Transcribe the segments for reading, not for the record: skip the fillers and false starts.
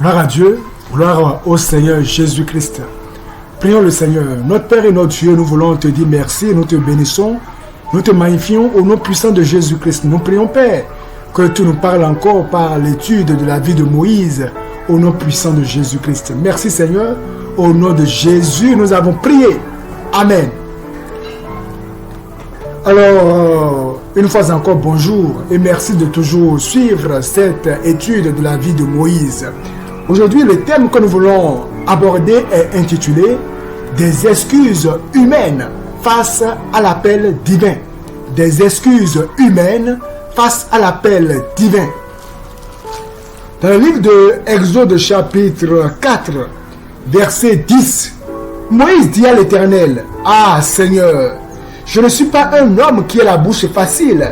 Gloire à Dieu, gloire au Seigneur Jésus-Christ. Prions le Seigneur. Notre Père et notre Dieu, nous voulons te dire merci, nous te bénissons, nous te magnifions au nom puissant de Jésus-Christ. Nous prions, Père, que tu nous parles encore par l'étude de la vie de Moïse au nom puissant de Jésus-Christ. Merci Seigneur, au nom de Jésus, nous avons prié. Amen. Alors, une fois encore, bonjour et merci de toujours suivre cette étude de la vie de Moïse. Aujourd'hui, le thème que nous voulons aborder est intitulé « Des excuses humaines face à l'appel divin ». Des excuses humaines face à l'appel divin. Dans le livre de Exode chapitre 4, verset 10, Moïse dit à l'Éternel, « Ah Seigneur, je ne suis pas un homme qui a la bouche facile,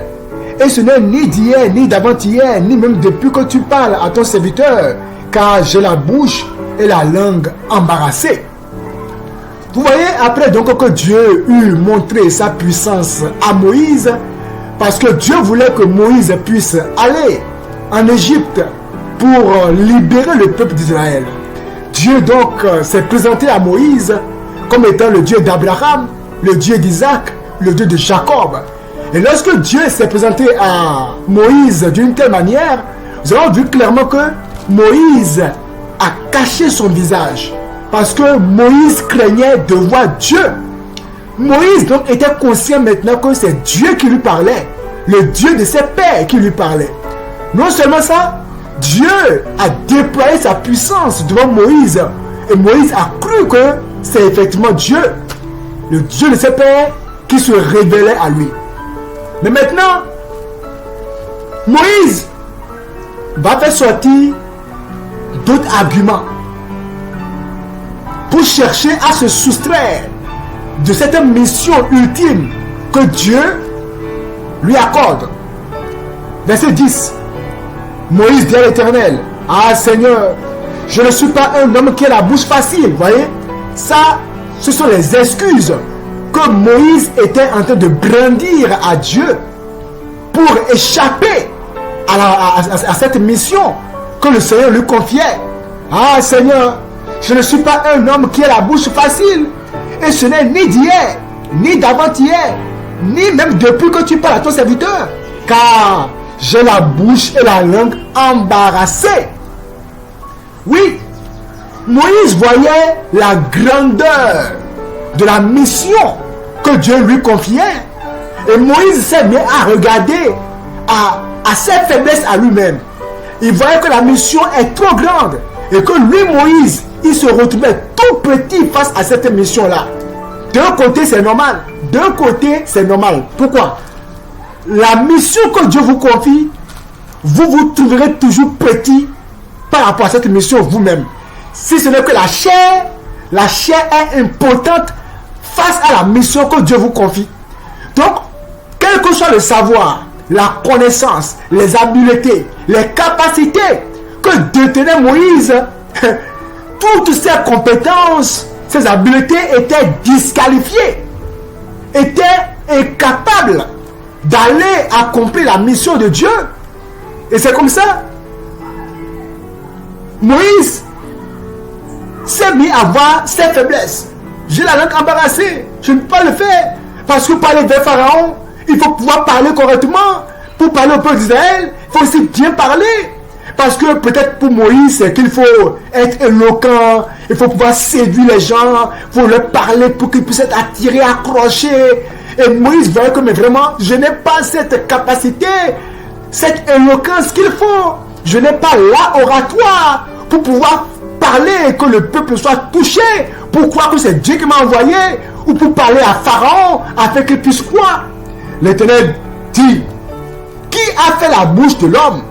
et ce n'est ni d'hier, ni d'avant-hier, ni même depuis que tu parles à ton serviteur, car j'ai la bouche et la langue embarrassées. » Vous voyez, après donc que Dieu eut montré sa puissance à Moïse, parce que Dieu voulait que Moïse puisse aller en Égypte pour libérer le peuple d'Israël. Dieu donc s'est présenté à Moïse comme étant le Dieu d'Abraham, le Dieu d'Isaac, le Dieu de Jacob. Et lorsque Dieu s'est présenté à Moïse d'une telle manière, nous avons vu clairement que Moïse a caché son visage parce que Moïse craignait de voir Dieu. Moïse donc était conscient maintenant que c'est Dieu qui lui parlait, le Dieu de ses pères qui lui parlait. Non seulement ça, Dieu a déployé sa puissance devant Moïse et Moïse a cru que c'est effectivement Dieu, le Dieu de ses pères qui se révélait à lui. Mais maintenant, Moïse va faire sortir d'autres arguments pour chercher à se soustraire de cette mission ultime que Dieu lui accorde. Verset 10. Moïse dit à l'Éternel, « Ah Seigneur, je ne suis pas un homme qui a la bouche facile. » Vous voyez, ça, ce sont les excuses que Moïse était en train de brandir à Dieu pour échapper à cette mission que le Seigneur lui confiait. « Ah Seigneur, je ne suis pas un homme qui a la bouche facile, et ce n'est ni d'hier, ni d'avant-hier, ni même depuis que tu parles à ton serviteur, car j'ai la bouche et la langue embarrassées. » Oui, Moïse voyait la grandeur de la mission que Dieu lui confiait. Et Moïse s'est mis à regarder à ses faiblesses à lui-même. Il voyait que la mission est trop grande et que lui, Moïse, il se retrouvait tout petit face à cette mission-là. D'un côté, c'est normal. D'un côté, c'est normal. Pourquoi? La mission que Dieu vous confie, vous vous trouverez toujours petit par rapport à cette mission vous-même. Si ce n'est que la chair est impotente face à la mission que Dieu vous confie. Donc, quel que soit le savoir, la connaissance, les habiletés, les capacités que détenait Moïse, toutes ces compétences, ces habiletés étaient disqualifiées, étaient incapables d'aller accomplir la mission de Dieu. Et c'est comme ça, Moïse s'est mis à voir ses faiblesses. J'ai la langue embarrassée, je ne peux pas le faire. Parce que pour aller vers Pharaon, il faut pouvoir parler correctement. Pour parler au peuple d'Israël, il faut aussi bien parler. Parce que peut-être pour Moïse, c'est qu'il faut être éloquent, il faut pouvoir séduire les gens, il faut leur parler pour qu'ils puissent être attirés, accrochés. Et Moïse voyait que mais vraiment, je n'ai pas cette capacité, cette éloquence qu'il faut. Je n'ai pas l'oratoire pour pouvoir parler et que le peuple soit touché, pour croire que c'est Dieu qui m'a envoyé, ou pour parler à Pharaon afin qu'il puisse croire. L'Éternel dit, qui a fait la bouche de l'homme?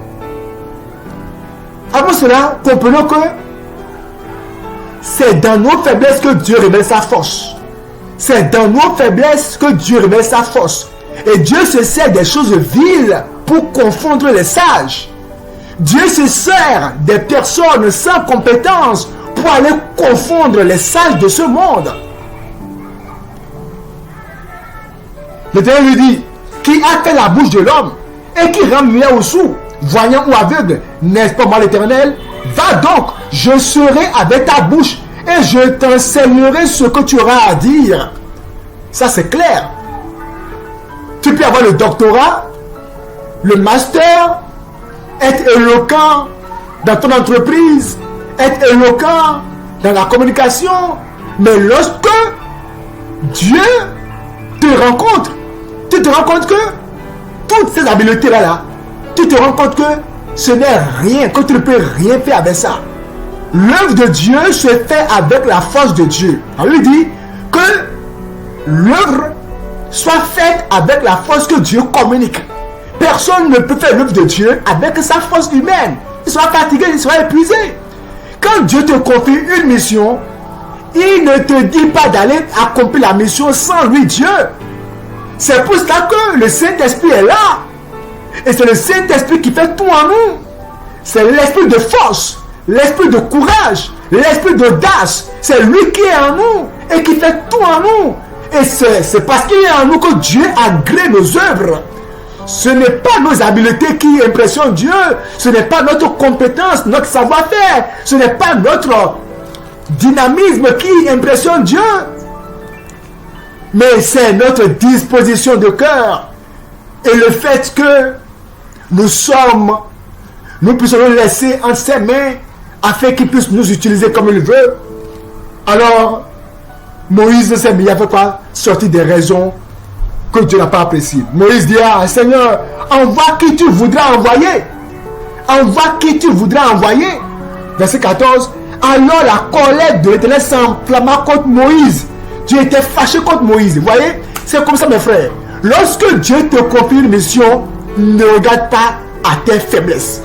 Avant cela, comprenons que c'est dans nos faiblesses que Dieu révèle sa force. C'est dans nos faiblesses que Dieu révèle sa force. Et Dieu se sert des choses viles pour confondre les sages. Dieu se sert des personnes sans compétence pour aller confondre les sages de ce monde. L'Éternel lui dit, qui a fait la bouche de l'homme et qui rend muet ou sourd, voyant ou aveugle, n'est-ce pas moi l'Éternel? Va donc, je serai avec ta bouche et je t'enseignerai ce que tu auras à dire. Ça, c'est clair. Tu peux avoir le doctorat, le master, être éloquent dans ton entreprise, être éloquent dans la communication, mais lorsque Dieu te rencontre, tu te rends compte que toutes ces habiletés-là, tu te rends compte que ce n'est rien, que tu ne peux rien faire avec ça. L'œuvre de Dieu se fait avec la force de Dieu. On lui dit que l'œuvre soit faite avec la force que Dieu communique. Personne ne peut faire l'œuvre de Dieu avec sa force humaine. Il sera fatigué, il sera épuisé. Quand Dieu te confie une mission, il ne te dit pas d'aller accomplir la mission sans lui, Dieu. C'est pour cela que le Saint-Esprit est là. Et c'est le Saint-Esprit qui fait tout en nous. C'est l'esprit de force, l'esprit de courage, l'esprit d'audace. C'est lui qui est en nous et qui fait tout en nous. Et c'est parce qu'il est en nous que Dieu agrée nos œuvres. Ce n'est pas nos habiletés qui impressionnent Dieu. Ce n'est pas notre compétence, notre savoir-faire. Ce n'est pas notre dynamisme qui impressionne Dieu. Mais c'est notre disposition de cœur. Et le fait que nous puissions le laisser en ses mains afin qu'il puisse nous utiliser comme il veut. Alors, Moïse s'est mis avec quoi? Sortir des raisons que Dieu n'a pas appréciées. Moïse dit, ah, Seigneur, envoie qui tu voudras envoyer. Envoie qui tu voudras envoyer. Verset 14. Alors la colère de l'Éternel s'enflamma contre Moïse. Dieu était fâché contre Moïse. Vous voyez? C'est comme ça, mes frères. Lorsque Dieu te confie une mission, ne regarde pas à tes faiblesses.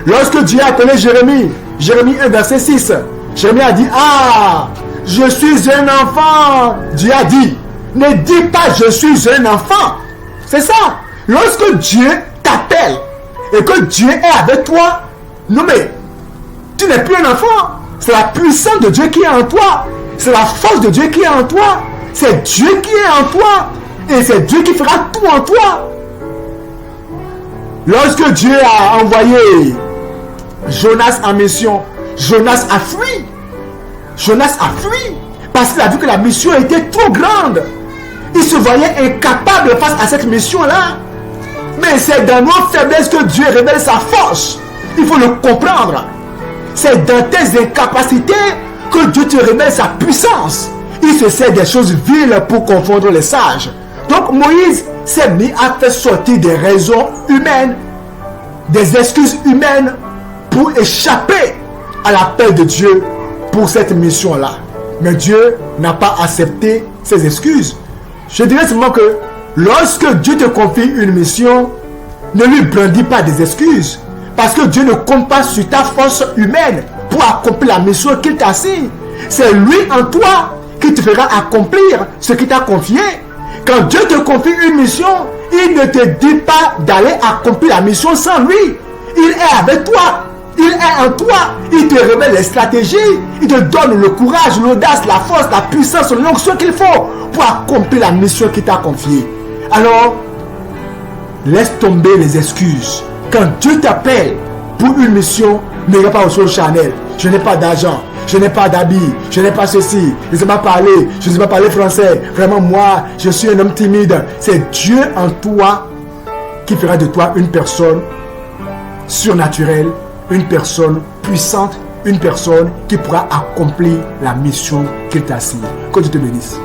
Lorsque Dieu a appelé Jérémie, Jérémie 1, verset 6, Jérémie a dit, ah, je suis un enfant. Dieu a dit, ne dis pas je suis un enfant. C'est ça. Lorsque Dieu t'appelle et que Dieu est avec toi, non mais, tu n'es plus un enfant. C'est la puissance de Dieu qui est en toi. C'est la force de Dieu qui est en toi. C'est Dieu qui est en toi. Et c'est Dieu qui fera tout en toi. Lorsque Dieu a envoyé Jonas en mission, Jonas a fui. Jonas a fui parce qu'il a vu que la mission était trop grande. Il se voyait incapable face à cette mission-là. Mais c'est dans nos faiblesses que Dieu révèle sa force. Il faut le comprendre. C'est dans tes incapacités que Dieu te révèle sa puissance. Il se sert des choses viles pour confondre les sages. Donc Moïse s'est mis à faire sortir des raisons humaines, des excuses humaines pour échapper à l'appel de Dieu pour cette mission-là. Mais Dieu n'a pas accepté ces excuses. Je dirais seulement que lorsque Dieu te confie une mission, ne lui brandis pas des excuses. Parce que Dieu ne compte pas sur ta force humaine pour accomplir la mission qu'il t'assigne. C'est lui en toi qui te fera accomplir ce qu'il t'a confié. Quand Dieu te confie une mission, il ne te dit pas d'aller accomplir la mission sans lui. Il est avec toi. Il est en toi. Il te révèle les stratégies. Il te donne le courage, l'audace, la force, la puissance, l'onction qu'il faut pour accomplir la mission qu'il t'a confiée. Alors, laisse tomber les excuses. Quand Dieu t'appelle pour une mission, ne va pas au sol Chanel. Je n'ai pas d'argent. Je n'ai pas d'habits, je n'ai pas ceci, je ne sais pas parler, je ne sais pas parler français. Vraiment, moi, je suis un homme timide. C'est Dieu en toi qui fera de toi une personne surnaturelle, une personne puissante, une personne qui pourra accomplir la mission qu'il t'a assignée. Que Dieu te bénisse.